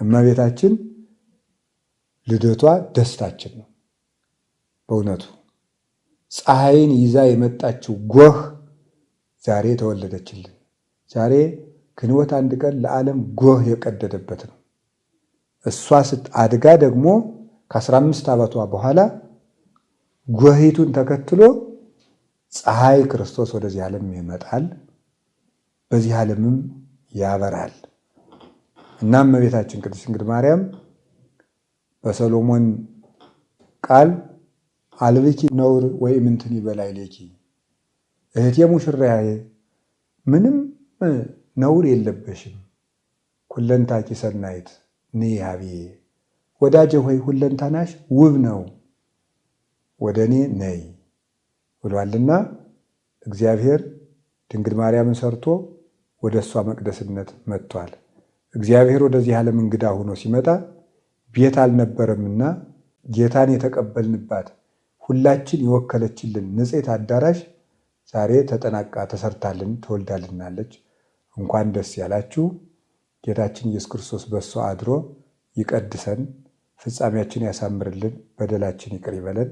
እመቤታችን ልደቷ ደስታችን ነው። በእውነቱ ፀሐይን ይዛ የመጣችው ጎህ ዛሬ ተወለደችልን። ዛሬ ግንቦት 1 ቀን ለዓለም ጎህ የቀደደበት ነው። እሷ አድጋ ደግሞ ከ15 ዓመቷ በኋላ ጎሂቱን ተከትሎ ፀሐይ ክርስቶስ ወደዚህ ዓለም ይመጣል፣ በዚህ ዓለምም ያበራል። እናም እመቤታችን ቅድስት ድንግል ማርያም በሰሎሞን ቃል አልብኪ ነውር ወይ ምንትን ይበላይ ሌኪ፣ እህቴ ሙሽራዬ ምንም ነውር የለበሽም፣ ሁለንታኪ ሰናይት ነይ ሀብዬ፣ ወዳጄ ሆይ ሁለንታናሽ ውብ ነው፣ ወደ እኔ ነይ ብሏልና እግዚአብሔር ድንግል ማርያምን ሰርቶ ወደ እሷ መቅደስነት መጥቷል። እግዚአብሔር ወደዚህ ዓለም እንግዳ ሆኖ ሲመጣ ቤት አልነበረምና ጌታን የተቀበልንባት ሁላችን የወከለችልን ንጽሕት አዳራሽ ዛሬ ተጠናቃ ተሰርታልን ተወልዳልናለች። እንኳን ደስ ያላችሁ። ጌታችን ኢየሱስ ክርስቶስ በእሷ አድሮ ይቀድሰን፣ ፍጻሜያችን ያሳምርልን፣ በደላችን ይቅር ይበለን።